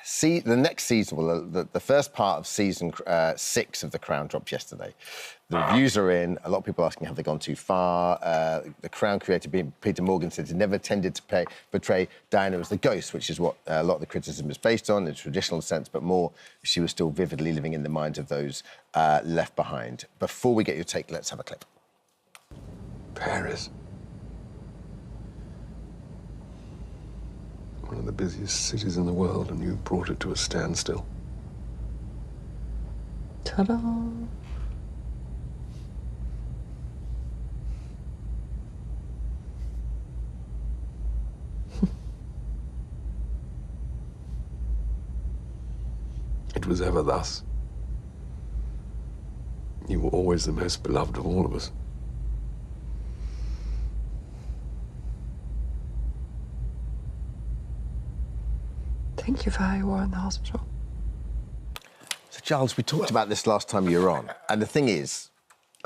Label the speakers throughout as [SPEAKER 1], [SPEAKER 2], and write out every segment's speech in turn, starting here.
[SPEAKER 1] the next season, well, the first part of season 6 of The Crown dropped yesterday. The reviews are in. A lot of people asking, have they gone too far? The Crown creator, Peter Morgan, said he never tended to portray Diana as the ghost, which is what a lot of the criticism is based on, in a traditional sense, but more she was still vividly living in the minds of those left behind. Before we get your take, let's have a clip.
[SPEAKER 2] Paris. One of the busiest cities in the world, and you brought it to a standstill.
[SPEAKER 3] Ta-da!
[SPEAKER 2] It was ever thus. You were always the most beloved of all of us.
[SPEAKER 3] Thank you for how you were in the hospital.
[SPEAKER 1] So, Giles, we talked about this last time you were on, and the thing is,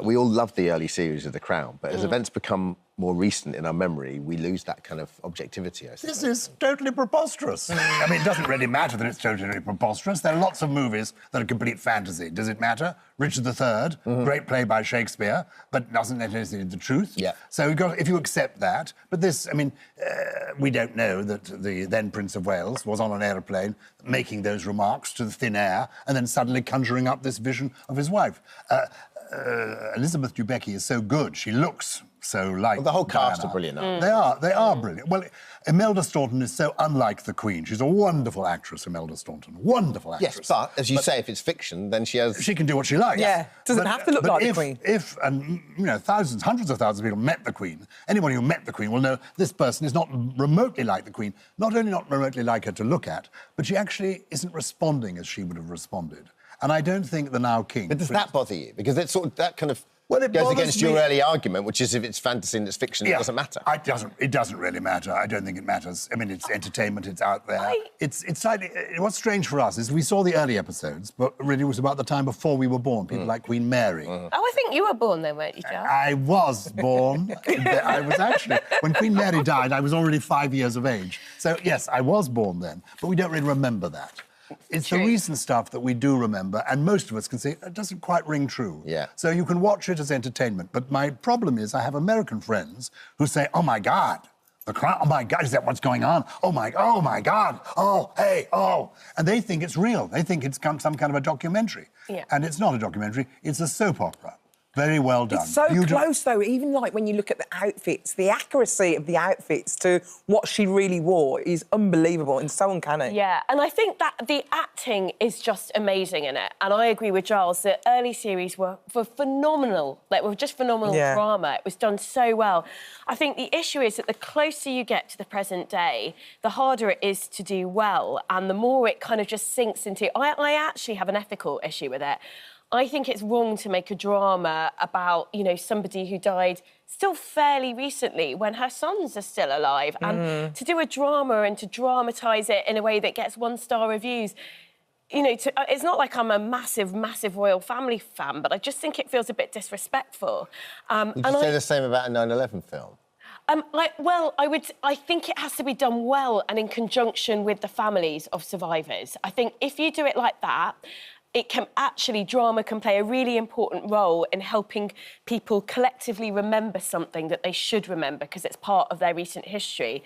[SPEAKER 1] we all love the early series of The Crown, but as events become more recent in our memory, we lose that kind of objectivity, I suppose.
[SPEAKER 4] This is totally preposterous. I mean, it doesn't really matter that it's totally preposterous. There are lots of movies that are complete fantasy. Does it matter? Richard III, great play by Shakespeare, but doesn't necessarily the truth.
[SPEAKER 1] Yeah.
[SPEAKER 4] So if you accept that, but this, I mean, we don't know that the then Prince of Wales was on an aeroplane making those remarks to the thin air and then suddenly conjuring up this vision of his wife. Elizabeth Debicki is so good. She looks so like
[SPEAKER 1] The whole cast
[SPEAKER 4] Diana.
[SPEAKER 1] are brilliant.
[SPEAKER 4] They are brilliant. Well, Imelda Staunton is so unlike the Queen. She's a wonderful actress, Imelda Staunton. Wonderful actress.
[SPEAKER 1] Yes, but, as you say, if it's fiction, then she has...
[SPEAKER 4] She can do what she likes.
[SPEAKER 3] Yeah, doesn't have to look like the Queen.
[SPEAKER 4] If, and, you know, thousands, hundreds of thousands of people met the Queen, anybody who met the Queen will know this person is not remotely like the Queen. Not only not remotely like her to look at, but she actually isn't responding as she would have responded. And I don't think the now King...
[SPEAKER 1] But does that bother you? Because it's sort of, that kind of
[SPEAKER 4] it
[SPEAKER 1] goes
[SPEAKER 4] bothers
[SPEAKER 1] against
[SPEAKER 4] me.
[SPEAKER 1] your early argument, which is if it's fantasy and it's fiction, it doesn't matter.
[SPEAKER 4] It doesn't really matter. I don't think it matters. I mean, it's entertainment, it's out there. It's slightly... What's strange for us is we saw the early episodes, but really it was about the time before we were born, people like Queen Mary.
[SPEAKER 5] Oh, I think you were born then, weren't you, Giles?
[SPEAKER 4] I was born. I was actually... When Queen Mary died, I was already 5 years of age. So, yes, I was born then, but we don't really remember that. It's the recent stuff that we do remember, and most of us can say it doesn't quite ring true.
[SPEAKER 1] Yeah.
[SPEAKER 4] So you can watch it as entertainment. But my problem is I have American friends who say, oh, my God, The Crown, oh, my God, is that what's going on? Oh, my God, oh, hey, oh. And they think it's real. They think it's some kind of a documentary.
[SPEAKER 5] Yeah.
[SPEAKER 4] And it's not a documentary, it's a soap opera. Very well done.
[SPEAKER 3] It's so close, though, even, like, when you look at the outfits, the accuracy of the outfits to what she really wore is unbelievable and so uncanny.
[SPEAKER 5] Yeah, and I think that the acting is just amazing in it. And I agree with Giles, the early series were phenomenal. Like, were just phenomenal drama. It was done so well. I think the issue is that the closer you get to the present day, the harder it is to do well, and the more it kind of just sinks into... I actually have an ethical issue with it. I think it's wrong to make a drama about, you know, somebody who died still fairly recently when her sons are still alive. And to do a drama and to dramatise it in a way that gets one-star reviews, you know, it's not like I'm a massive, massive royal family fan, but I just think it feels a bit disrespectful.
[SPEAKER 1] Would you say the same about a 9/11 film?
[SPEAKER 5] I think it has to be done well and in conjunction with the families of survivors. I think if you do it like that, drama can play a really important role in helping people collectively remember something that they should remember because it's part of their recent history.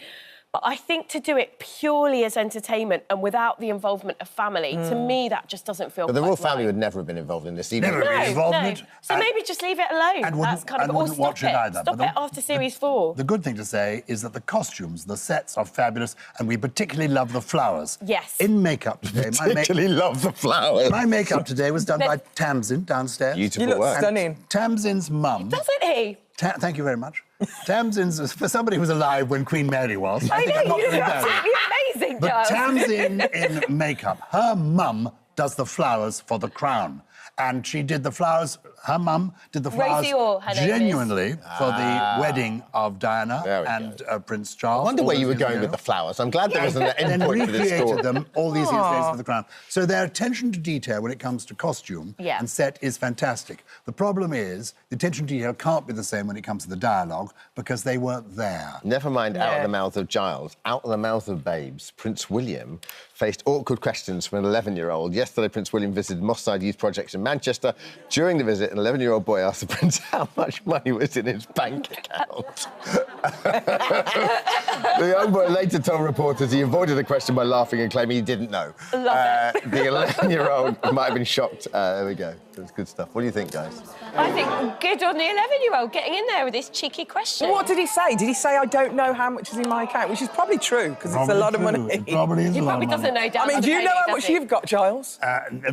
[SPEAKER 5] But I think to do it purely as entertainment and without the involvement of family, to me, that just doesn't feel
[SPEAKER 1] But the
[SPEAKER 5] quite
[SPEAKER 1] royal family
[SPEAKER 5] right.
[SPEAKER 1] would never have been involved in this either.
[SPEAKER 4] Never been involved in it.
[SPEAKER 5] So maybe just leave it alone.
[SPEAKER 4] And
[SPEAKER 5] That's kind of... Or
[SPEAKER 4] wouldn't watch it either.
[SPEAKER 5] Stop it after series 4.
[SPEAKER 4] The good thing to say is that the costumes, the sets are fabulous, and we particularly love the flowers.
[SPEAKER 5] Yes.
[SPEAKER 4] In makeup today...
[SPEAKER 1] Particularly love the flowers.
[SPEAKER 4] My makeup today was done by Tamsin downstairs.
[SPEAKER 1] Beautiful
[SPEAKER 3] You look
[SPEAKER 1] work.
[SPEAKER 3] stunning.
[SPEAKER 4] Tamsin's mum...
[SPEAKER 5] Doesn't he?
[SPEAKER 4] Thank you very much. Tamsin's... For somebody who was alive when Queen Mary was...
[SPEAKER 5] I
[SPEAKER 4] think I'm
[SPEAKER 5] know,
[SPEAKER 4] not
[SPEAKER 5] you
[SPEAKER 4] very
[SPEAKER 5] look
[SPEAKER 4] bad.
[SPEAKER 5] absolutely amazing,
[SPEAKER 4] But
[SPEAKER 5] Giles.
[SPEAKER 4] Tamsin in makeup, her mum does the flowers for the Crown. And she did the flowers, her mum did the flowers
[SPEAKER 5] Rosie Orr, her name is.
[SPEAKER 4] genuinely for the wedding of Diana
[SPEAKER 1] There we
[SPEAKER 4] and Prince Charles.
[SPEAKER 1] I wonder
[SPEAKER 4] all
[SPEAKER 1] where
[SPEAKER 4] those
[SPEAKER 1] you were
[SPEAKER 4] years
[SPEAKER 1] going
[SPEAKER 4] ago.
[SPEAKER 1] with the flowers. I'm glad there was an
[SPEAKER 4] Then
[SPEAKER 1] end point to this story.
[SPEAKER 4] recreated them all these years later for the crown. So their attention to detail when it comes to costume and set is fantastic. The problem is the attention to detail can't be the same when it comes to the dialogue because they weren't there.
[SPEAKER 1] Never mind out of the mouth of Gyles, out of the mouth of babes, Prince William faced awkward questions from an 11-year-old. Yesterday, Prince William visited Moss Side Youth Projects in Manchester. During the visit, an 11-year-old boy asked the prince how much money was in his bank account. The young boy later told reporters he avoided the question by laughing and claiming he didn't know.
[SPEAKER 5] Love it.
[SPEAKER 1] The 11-year-old might have been shocked. There we go. That's good stuff. What do you think, guys?
[SPEAKER 5] I think good on the 11-year-old getting in there with this cheeky question.
[SPEAKER 3] What did he say? Did he say, I don't know how much is in my account? Which is probably true, because it's a lot of money.
[SPEAKER 4] It probably is
[SPEAKER 5] He
[SPEAKER 4] a lot
[SPEAKER 5] probably
[SPEAKER 4] of money.
[SPEAKER 5] doesn't know down
[SPEAKER 3] I mean,
[SPEAKER 5] to
[SPEAKER 3] do
[SPEAKER 5] the
[SPEAKER 3] you know
[SPEAKER 5] penny,
[SPEAKER 3] how
[SPEAKER 5] does
[SPEAKER 3] much
[SPEAKER 5] he?
[SPEAKER 3] you've got, Gyles?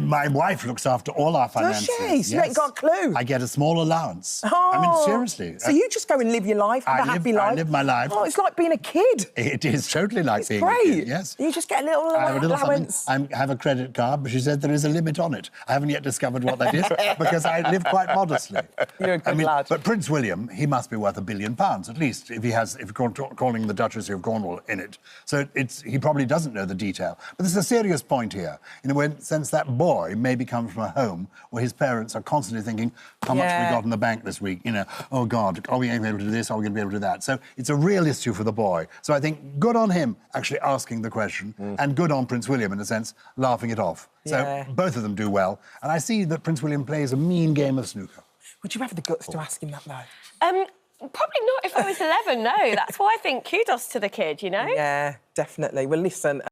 [SPEAKER 4] My wife looks after all our finances.
[SPEAKER 3] she? So you ain't got a clue?
[SPEAKER 4] I get a small allowance.
[SPEAKER 3] Oh.
[SPEAKER 4] I mean, seriously.
[SPEAKER 3] So you just go and live your life, have a happy life?
[SPEAKER 4] I live my life.
[SPEAKER 3] Oh, it's like being a kid.
[SPEAKER 4] It is totally like
[SPEAKER 3] It's
[SPEAKER 4] being
[SPEAKER 3] great.
[SPEAKER 4] a kid, yes.
[SPEAKER 3] You just get a little
[SPEAKER 4] I have a little
[SPEAKER 3] allowance.
[SPEAKER 4] something. I have a credit card, but she said there is a limit on it. I haven't yet discovered what that is because I live quite modestly.
[SPEAKER 3] You're a good lad.
[SPEAKER 4] But Prince William, he must be worth £1 billion at least if you're calling the Duchess of Cornwall in it. So he probably doesn't know the detail. But there's a serious point here, in a sense that boy maybe comes from a home where his parents are constantly thinking, how much have we got in the bank this week? You know, oh God, are we going to be able to do this? Are we going to be able to do that? So it's a real issue for the boy. So I think good on him actually asking the question, and good on Prince William, in a sense, laughing it off. So both of them do well. And I see that Prince William plays a mean game of snooker.
[SPEAKER 3] Would you have the guts to ask him that, though?
[SPEAKER 5] Probably not if I was 11, no. That's why I think kudos to the kid, you know?
[SPEAKER 3] Yeah, definitely. Well, listen...